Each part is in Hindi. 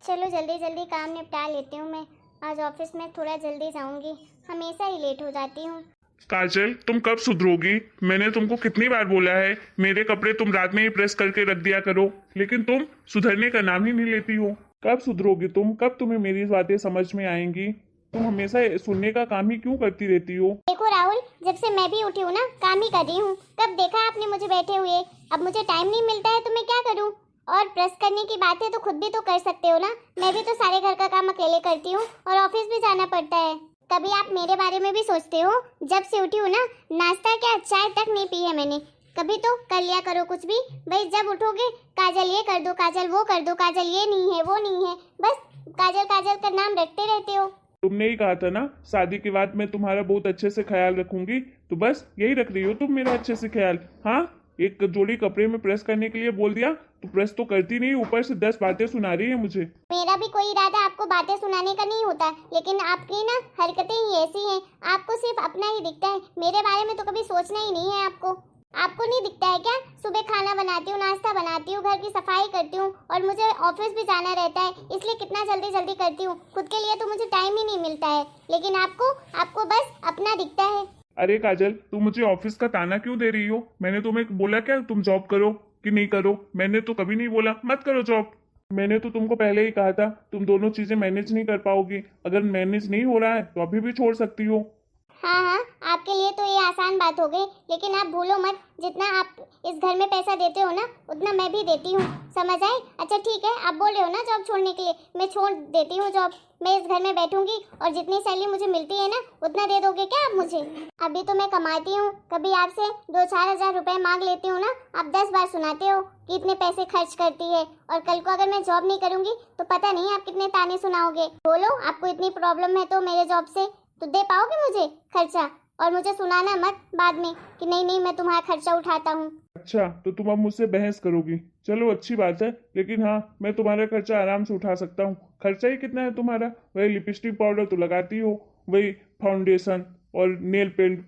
चलो जल्दी जल्दी काम निपटा लेती हूँ मैं। आज ऑफिस में थोड़ा जल्दी जाऊंगी, हमेशा ही लेट हो जाती हूँ। काजल, तुम कब सुधरोगी? मैंने तुमको कितनी बार बोला है मेरे कपड़े तुम रात में ही प्रेस करके रख दिया करो, लेकिन तुम सुधरने का नाम ही नहीं लेती हो। कब सुधरोगी तुम? कब तुम्हें मेरी बातें समझ में आएंगी? तुम हमेशा सुनने का काम ही क्यों करती रहती हो? देखो राहुल, जब से मैं भी उठी हूँ ना, काम ही कर रही हूँ। कब देखा आपने मुझे बैठे हुए? अब मुझे टाइम नहीं मिलता है तो मैं क्या करूँ? और प्रेस करने की बात है तो खुद भी तो कर सकते हो ना। मैं भी तो सारे घर का काम अकेले करती हूँ और ऑफिस भी जाना पड़ता है। कभी आप मेरे बारे में भी सोचते हो? जब से उठी हूँ ना, नाश्ता क्या चाय तक नहीं पी है मैंने। कभी तो कर लिया करो कुछ भी। भाई जब उठोगे काजल ये कर दो, काजल वो कर दो, काजल ये नहीं है वो नहीं है, बस काजल काजल का नाम रटते रहते हो। तुमने ही कहा था ना शादी के बाद मैं तुम्हारा बहुत अच्छे से ख्याल रखूंगी, तो बस यही रख रही हो तुम मेरा अच्छे से ख्याल। हाँ, एक जोड़ी कपड़े में प्रेस करने के लिए बोल दिया तो प्रेस तो करती नहीं, ऊपर से 10 बातें सुना रही है मुझे। मेरा भी कोई इरादा आपको बातें सुनाने का नहीं होता, लेकिन आपकी ना हरकतें ही ऐसी हैं। आपको सिर्फ अपना ही दिखता है, मेरे बारे में तो कभी सोचना ही नहीं है आपको। आपको नहीं दिखता है क्या? सुबह खाना बनाती हूँ, नाश्ता बनाती हूँ, घर की सफाई करती हूँ और मुझे ऑफिस भी जाना रहता है, इसलिए कितना जल्दी जल्दी करती हूँ। खुद के लिए तो मुझे टाइम ही नहीं मिलता है, लेकिन आपको आपको बस अपना दिखता है। अरे काजल, तुम मुझे ऑफिस का ताना क्यों दे रही हो? मैंने तुम्हें बोला क्या तुम जॉब करो कि नहीं करो? मैंने तो कभी नहीं बोला मत करो जॉब। मैंने तो तुमको पहले ही कहा था तुम दोनों चीजें मैनेज नहीं कर पाओगी। अगर मैनेज नहीं हो रहा है तो अभी भी छोड़ सकती हो। हाँ हाँ, आपके लिए तो ये आसान बात हो गई, लेकिन आप भूलो मत, जितना आप इस घर में पैसा देते हो ना, उतना मैं भी देती हूँ। समझ आए? अच्छा ठीक है, आप बोल रहे हो ना जॉब छोड़ने के लिए, मैं छोड़ देती हूँ जॉब। मैं इस घर में बैठूंगी और जितनी सैलरी मुझे मिलती है ना, उतना दे दोगे क्या आप मुझे? अभी तो मैं कमाती हूँ, कभी आपसे 2-4 हज़ार रुपए मांग लेती हूँ ना, आप 10 बार सुनाते हो कि इतने पैसे खर्च करती है, और कल को अगर मैं जॉब नहीं करूंगी तो पता नहीं आप कितने ताने सुनाओगे। बोलो, आपको इतनी प्रॉब्लम है तो मेरे जॉब से तो दे पाओगे मुझे खर्चा? और मुझे सुनाना मत बाद में कि नहीं नहीं मैं तुम्हारा खर्चा उठाता हूँ। अच्छा, तो तुम अब मुझसे बहस करोगी? चलो अच्छी बात है, लेकिन हाँ, मैं तुम्हारा खर्चा आराम से उठा सकता हूँ। खर्चा ही कितना है तुम्हारा? वही लिपस्टिक पाउडर तो लगाती हो, वही फाउंडेशन और नेल पेंट,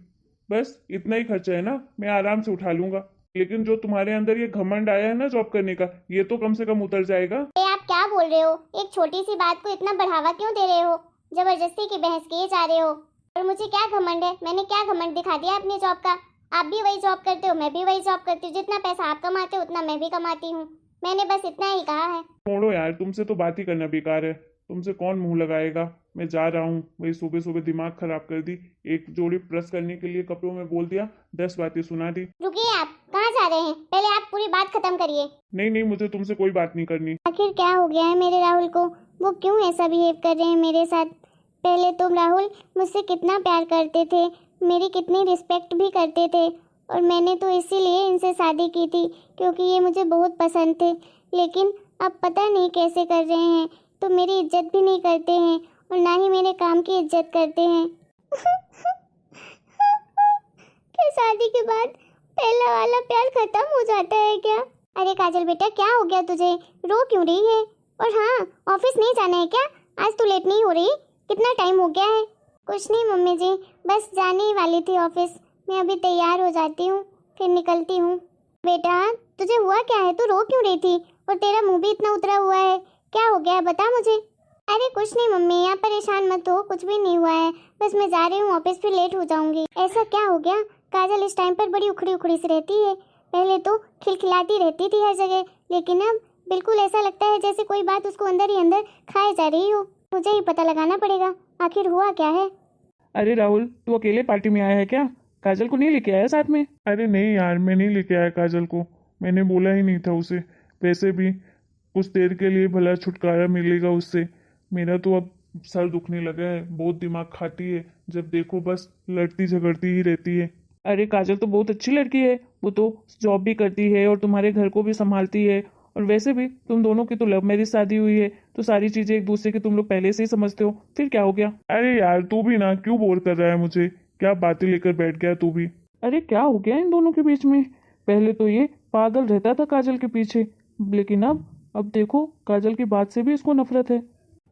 बस इतना ही खर्चा है ना, मैं आराम से उठा लूंगा। लेकिन जो तुम्हारे अंदर ये घमंड आया है ना जॉब करने का, ये तो कम से कम उतर जाएगा। आप क्या बोल रहे हो? एक छोटी सी बात को इतना बढ़ावा क्यों दे रहे हो? जबरदस्ती की बहस किए जा रहे हो। और मुझे क्या घमंड है? मैंने क्या घमंड दिखा दिया अपनी जॉब का? आप भी वही जॉब करते हो, मैं भी वही जॉब करती हूँ। जितना पैसा आप कमाते हो उतना मैं भी कमाती हूँ। मैंने बस इतना ही कहा है। छोड़ो यार, तुमसे तो बात ही करना बेकार है। तुमसे कौन मुंह लगाएगा? मैं जा रहा हूँ। वही सुबह सुबह दिमाग खराब कर दी। एक जोड़ी प्रेस करने के लिए कपड़ों में बोल दिया, 10 बातें सुना दी। रुकिए, आप कहाँ जा रहे हैं? पहले आप पूरी बात खत्म करिए। नहीं नहीं, मुझे तुमसे कोई बात नहीं करनी। आखिर क्या हो गया है मेरे राहुल को? वो क्यों ऐसा बिहेव कर रहे हैं मेरे साथ? पहले तुम राहुल मुझसे कितना प्यार करते थे, मेरी कितनी रिस्पेक्ट भी करते थे, और मैंने तो इसीलिए इनसे शादी की थी क्योंकि ये मुझे बहुत पसंद थे। लेकिन अब पता नहीं कैसे कर रहे हैं, तो मेरी इज्जत भी नहीं करते हैं और ना ही मेरे काम की इज्जत करते हैं। क्या शादी के बाद पहला वाला प्यार खत्म हो जाता है क्या? अरे काजल बेटा, क्या हो गया तुझे? रो क्यों रही है? और हाँ, ऑफिस नहीं जाना है क्या? आज तू लेट नहीं हो रही? कितना टाइम हो गया है? कुछ नहीं मम्मी जी, बस जाने ही वाली थी ऑफिस। मैं अभी तैयार हो जाती हूँ, फिर निकलती हूँ। बेटा तुझे हुआ क्या है? तू रो क्यों रही थी? और तेरा मुंह भी इतना उतरा हुआ है, क्या हो गया बता मुझे। अरे कुछ नहीं मम्मी, आप परेशान मत हो, कुछ भी नहीं हुआ है। बस मैं जा रही हूँ ऑफिस, फिर लेट हो जाऊंगी। ऐसा क्या हो गया? काजल इस टाइम पर बड़ी उखड़ी उखड़ी सी रहती है। पहले तो खिलखिलाती रहती थी हर जगह, लेकिन अब बिल्कुल ऐसा लगता है जैसे कोई बात उसको अंदर ही अंदर खाए जा रही हो। मुझे ही पता लगाना पड़ेगा आखिर हुआ क्या है। अरे राहुल, तू अकेले पार्टी में आया है क्या? काजल को नहीं लेके आया साथ में? अरे नहीं यार, मैं नहीं लेके आया काजल को। मैंने बोला ही नहीं था उसे। वैसे भी कुछ देर के लिए भला छुटकारा मिलेगा उससे। मेरा तो अब सर दुखने लगा है, बहुत दिमाग खाती है। जब देखो बस लड़ती झगड़ती ही रहती है। अरे काजल तो बहुत अच्छी लड़की है, वो तो जॉब भी करती है और तुम्हारे घर को भी संभालती है। और वैसे भी तुम दोनों की तो लव मैरिज शादी हुई है, तो सारी चीजें एक दूसरे की तुम लोग पहले से ही समझते हो, फिर क्या हो गया? अरे यार तू भी ना, क्यों बोर कर रहा है मुझे? क्या बातें लेकर बैठ गया तू भी? अरे क्या हो गया इन दोनों के बीच में? पहले तो ये पागल रहता था काजल के पीछे, लेकिन अब देखो काजल की बात से भी इसको नफरत है।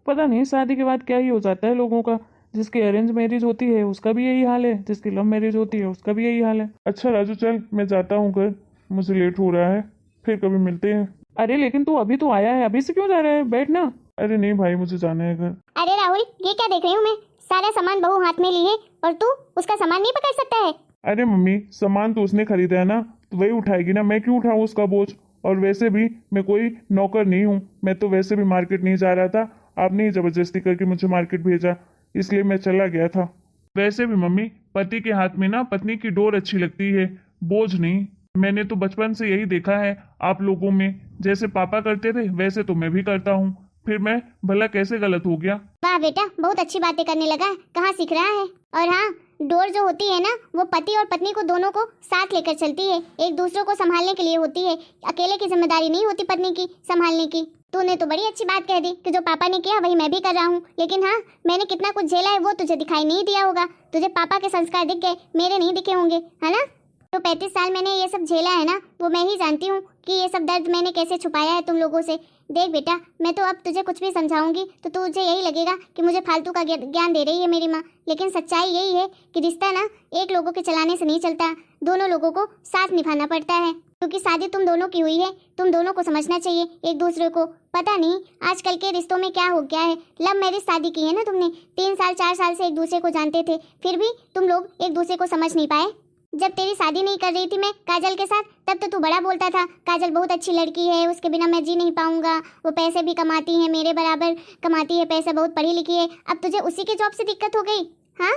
पता नहीं शादी के बाद क्या ही हो जाता है लोगों का। जिसकी अरेंज मैरिज होती है उसका भी यही हाल है, जिसकी लव मैरिज होती है उसका भी यही हाल है। अच्छा राजू, चल मैं जाता हूँ घर, मुझे लेट हो रहा है, फिर कभी मिलते हैं। अरे लेकिन तू अभी तो आया है, अभी से क्यों जा रहा है? बैठ ना। अरे नहीं भाई, मुझे जाना है घर। अरे राहुल, ये क्या देख रही हूँ मैं? सारा सामान बहू हाथ में लिए और तू उसका सामान नहीं पकड़ सकता है? अरे मम्मी, सामान तो उसने खरीदा है ना, तो वही उठाएगी ना, मैं क्यों उठाऊं उसका बोझ। और वैसे भी मैं कोई नौकर नहीं हूँ, मैं तो वैसे भी मार्केट नहीं जा रहा था, आपने ही जबरदस्ती करके मुझे मार्केट भेजा, इसलिए मैं चला गया था। वैसे भी मम्मी, पति के हाथ में ना पत्नी की डोर अच्छी लगती है, बोझ नहीं। मैंने तो बचपन से यही देखा है आप लोगों में, जैसे पापा करते थे वैसे तो मैं भी करता हूँ, फिर मैं भला कैसे गलत हो गया। वाह बेटा, बहुत अच्छी बातें करने लगा है, कहाँ सीख रहा है? और हाँ, डोर जो होती है ना, वो पति और पत्नी को दोनों को साथ लेकर चलती है, एक दूसरे को संभालने के लिए होती है, अकेले की जिम्मेदारी नहीं होती पत्नी की संभालने की। तूने तो बड़ी अच्छी बात कह दी कि जो पापा ने किया वही मैं भी कर रहा हूँ, लेकिन हाँ, मैंने कितना कुछ झेला है वो तुझे दिखाई नहीं दिया होगा। तुझे पापा के संस्कार दिख गए, मेरे नहीं दिखे होंगे, है ना? तो 35 साल मैंने ये सब झेला है ना, वो मैं ही जानती हूँ कि ये सब दर्द मैंने कैसे छुपाया है तुम लोगों से। देख बेटा, मैं तो अब तुझे कुछ भी समझाऊंगी तो तुझे यही लगेगा कि मुझे फालतू का ज्ञान दे रही है मेरी माँ, लेकिन सच्चाई यही है कि रिश्ता ना एक लोगों के चलाने से नहीं चलता, दोनों लोगों को साथ निभाना पड़ता है, क्योंकि शादी तुम दोनों की हुई है, तुम दोनों को समझना चाहिए एक दूसरे को। पता नहीं आजकल के रिश्तों में क्या हो गया है, लव मैरिज शादी की है ना तुमने, 3 साल 4 साल से एक दूसरे को जानते थे, फिर भी तुम लोग एक दूसरे को समझ नहीं पाए। जब तेरी शादी नहीं कर रही थी मैं काजल के साथ, तब तो तू बड़ा बोलता था काजल बहुत अच्छी लड़की है, उसके बिना मैं जी नहीं पाऊंगा, वो पैसे भी कमाती है, मेरे बराबर कमाती है पैसे, बहुत पढ़ी लिखी है। अब तुझे उसी के जॉब से दिक्कत हो गई? हाँ,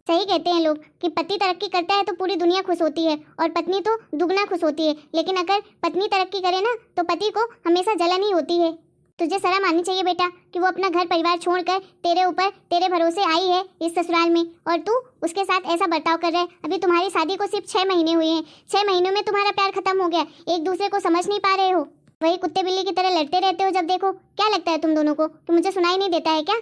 सही कहते हैं लोग कि पति तरक्की करता है तो पूरी दुनिया खुश होती है और पत्नी तो दुगना खुश होती है, लेकिन अगर पत्नी तरक्की करे ना तो पति को हमेशा जलन ही होती है। तुझे शर्म आनी चाहिए बेटा कि वो अपना घर परिवार छोड़कर तेरे ऊपर तेरे भरोसे आई है इस ससुराल में, और तू उसके साथ ऐसा बर्ताव कर रहा है। अभी तुम्हारी शादी को सिर्फ 6 महीने हुए हैं, 6 महीनों में तुम्हारा प्यार खत्म हो गया, एक दूसरे को समझ नहीं पा रहे हो, वही कुत्ते बिल्ली की तरह लड़ते रहते हो जब देखो। क्या लगता है तुम दोनों को कि मुझे सुनाई नहीं देता है क्या?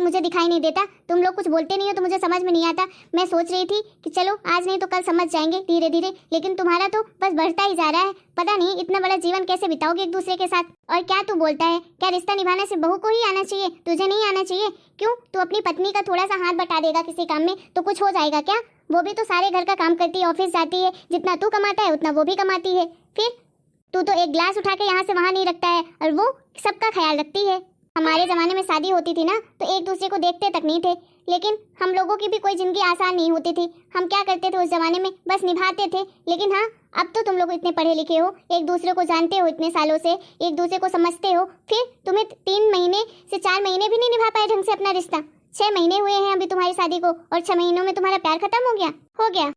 मुझे दिखाई नहीं देता? तुम लोग कुछ बोलते नहीं हो तो मुझे समझ में नहीं आता। मैं सोच रही थी कि चलो आज नहीं तो कल समझ जाएंगे धीरे धीरे, लेकिन तुम्हारा तो बस बढ़ता ही जा रहा है। पता नहीं इतना बड़ा जीवन कैसे बिताओगे एक दूसरे के साथ। और क्या तू बोलता है, क्या रिश्ता निभाने से बहू को ही आना चाहिए, तुझे नहीं आना चाहिए? क्यों, तू अपनी पत्नी का थोड़ा सा हाथ बटा देगा किसी काम में तो कुछ हो जाएगा क्या? वो भी तो सारे घर का काम करती है, ऑफिस जाती है, जितना तू कमाता है उतना वो भी कमाती है, फिर तू तो एक ग्लास उठा के यहाँ से वहाँ नहीं रखता है और वो सबका ख्याल रखती है। हमारे ज़माने में शादी होती थी ना तो एक दूसरे को देखते तक नहीं थे, लेकिन हम लोगों की भी कोई ज़िंदगी आसान नहीं होती थी। हम क्या करते थे उस ज़माने में, बस निभाते थे। लेकिन हाँ, अब तो तुम लोग इतने पढ़े लिखे हो, एक दूसरे को जानते हो इतने सालों से, एक दूसरे को समझते हो, फिर तुम्हें 3 महीने से 4 महीने भी नहीं निभा पाए ढंग से अपना रिश्ता। 6 महीने हुए हैं अभी तुम्हारी शादी को और 6 महीनों में तुम्हारा प्यार खत्म हो गया।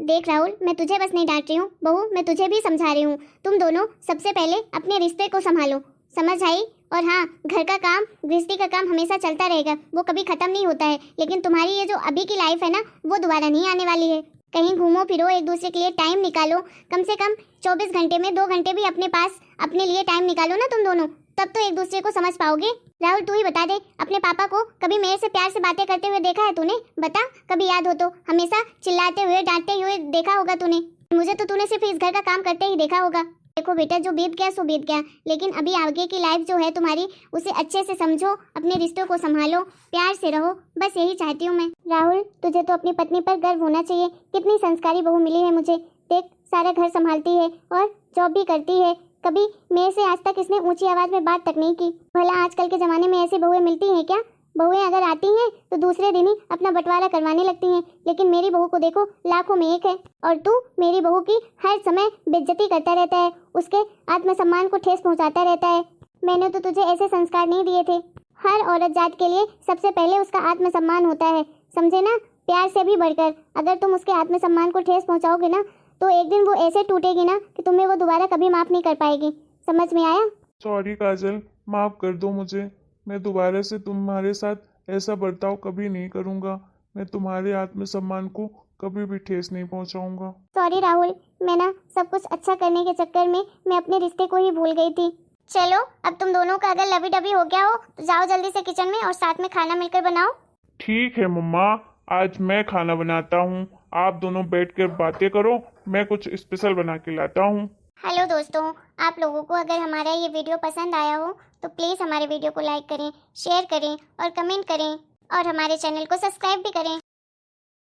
देख राहुल, मैं तुझे बस नहीं डांट रही हूँ बहू, मैं तुझे भी समझा रही हूँ। तुम दोनों सबसे पहले अपने रिश्ते को संभालो, समझ आई? और हाँ, घर का काम, गृहस्थी का काम हमेशा चलता रहेगा, वो कभी खत्म नहीं होता है, लेकिन तुम्हारी ये जो अभी की लाइफ है ना वो दोबारा नहीं आने वाली है। कहीं घूमो फिरो, एक दूसरे के लिए टाइम निकालो, कम से कम 24 घंटे में 2 घंटे भी अपने पास अपने लिए टाइम निकालो ना तुम दोनों, तब तो एक दूसरे को समझ पाओगे। राहुल, तू ही बता दे, अपने पापा को कभी मेरे से प्यार से बातें करते हुए देखा है तूने? बता, कभी याद हो तो। हमेशा चिल्लाते हुए डांटते हुए देखा होगा तूने। मुझे तो तूने सिर्फ इस घर का काम करते ही देखा होगा। देखो बेटा, जो बीत गया सो बीत गया, लेकिन अभी आगे की लाइफ जो है तुम्हारी उसे अच्छे से समझो, अपने रिश्तों को संभालो, प्यार से रहो, बस यही चाहती हूँ मैं। राहुल, तुझे तो अपनी पत्नी पर गर्व होना चाहिए, कितनी संस्कारी बहू मिली है मुझे। देख, सारा घर संभालती है और जॉब भी करती है, कभी मेरे से आज तक इसने ऊंची आवाज में बात तक नहीं की। भला आजकल के जमाने में ऐसी बहुएं मिलती हैं क्या? बहुएं अगर आती हैं तो दूसरे दिन ही अपना बंटवारा करवाने लगती हैं, लेकिन मेरी बहू को देखो लाखों में एक है, और तू मेरी बहू की हर समय बेइज्जती करता रहता है, उसके आत्मसम्मान को ठेस पहुंचाता रहता है। मैंने तो तुझे ऐसे संस्कार नहीं दिए थे। हर औरत जात के लिए सबसे पहले उसका आत्मसम्मान होता है, समझे ना? प्यार से भी बढ़कर अगर तुम उसके आत्मसम्मान को ठेस पहुंचाओगे ना तो एक दिन वो ऐसे टूटेगी ना कि तुम्हें वो दोबारा कभी माफ नहीं कर पाएगी। समझ में आया? सॉरी काजल, माफ कर दो मुझे, मैं दोबारा से तुम्हारे साथ ऐसा बर्ताव कभी नहीं करूँगा, मैं तुम्हारे आत्मसम्मान को कभी भी ठेस नहीं पहुँचाऊँगा। सॉरी राहुल, मैं ना सब कुछ अच्छा करने के चक्कर में मैं अपने रिश्ते को ही भूल गई थी। चलो, अब तुम दोनों का अगर लवी डबी हो गया हो तो जाओ जल्दी से किचन में और साथ में खाना मिलकर बनाओ। ठीक है मम्मा, आज मैं खाना बनाता हूँ, आप दोनों बैठ कर बातें करो, मैं कुछ स्पेशल बना के लाता हूँ। हेलो दोस्तों, आप लोगों को अगर हमारा ये वीडियो पसंद आया हो तो प्लीज़ हमारे वीडियो को लाइक करें, शेयर करें और कमेंट करें, और हमारे चैनल को सब्सक्राइब भी करें।